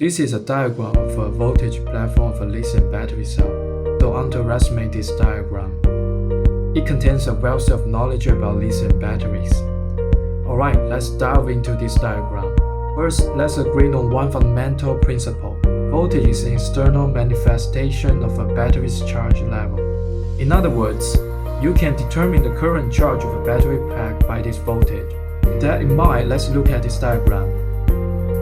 This is a diagram of a voltage platform of a lithium battery cell. Don't underestimate this diagram. It contains a wealth of knowledge about lithium batteries. Alright, let's dive into this diagram. First, let's agree on one fundamental principle. Voltage is an external manifestation of a battery's charge level. In other words, you can determine the current charge of a battery pack by this voltage. With that in mind, let's look at this diagram.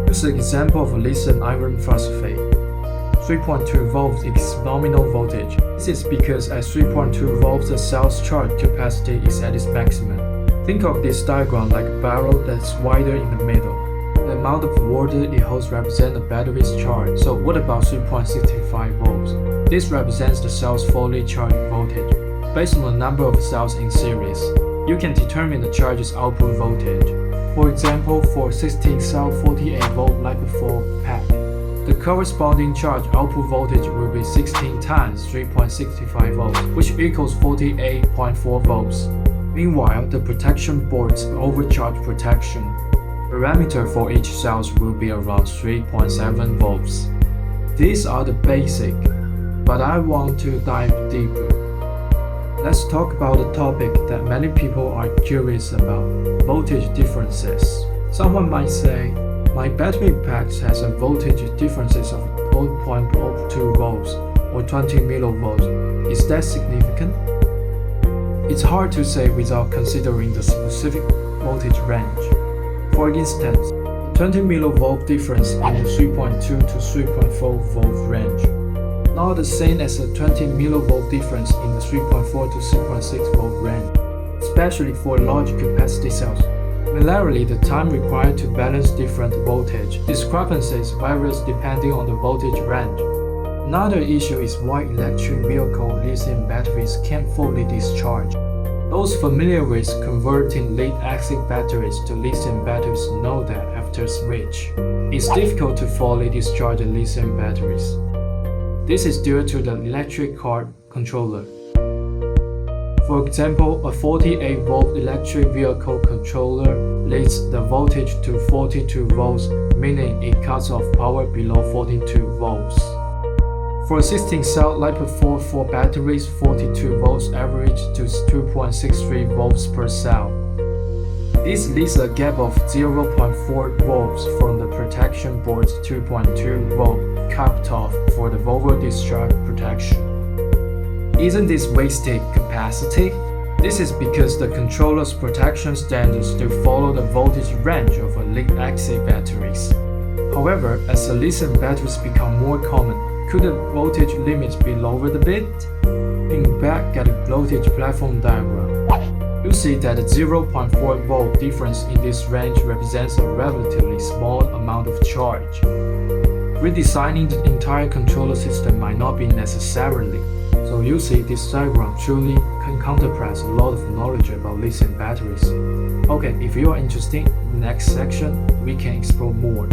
Use an example of a lithium iron phosphate. 3.2 volts is nominal voltage. This is because at 3.2 volts the cell's charge capacity is at its maximum. Think of this diagram like a barrel that's wider in the middle. The amount of water it holds represents the battery's charge. So what about 3.65 volts? This represents the cell's fully charged voltage. Based on the number of cells in series, you can determine the charge's output voltage. For example, for 16-cell 48-volt LiPo4 pack, the corresponding charge output voltage will be 16 times 3.65 volts, which equals 48.4 volts. Meanwhile, the protection board's overcharge protection parameter for each cell will be around 3.7 volts. These are the basic, but I want to dive deeper. Let's talk about a topic that many people are curious about: voltage differences. Someone might say, my battery pack has a voltage differences of 0.02 volts or 20 millivolts. Is that significant? It's hard to say without considering the specific voltage range. For instance, 20 millivolt difference in the 3.2 to 3.4 volt range, not the same as a 20 millivolt difference in the 3.4 to 3.6 volt range, especially for large capacity cells. Similarly, the time required to balance different voltage discrepancies varies depending on the voltage range. Another issue is why electric vehicle lithium batteries can't fully discharge. Those familiar with converting lead-acid batteries to lithium batteries know that after switch, it's difficult to fully discharge the lithium batteries. This is due to the electric car controller. For example, a 48-volt electric vehicle controller leads the voltage to 42 volts, meaning it cuts off power below 42 volts. For 16-cell LiPo4 batteries, 42 volts average to 2.63 volts per cell. This leaves a gap of 0.4 volts from the protection board's 2.2 volt cutoff for the voltage discharge protection. Isn't this wasted capacity? This is because the controller's protection standards still follow the voltage range of lead-acid batteries. However, as the lithium batteries become more common, could the voltage limits be lowered a bit? Looking back at the voltage platform diagram, you see that the 0.4 volt difference in this range represents a relatively small amount of charge. Redesigning the entire controller system might not be necessarily. So you see, this diagram truly encompasses a lot of knowledge about lithium batteries. Okay, if you are interested, in the next section we can explore more.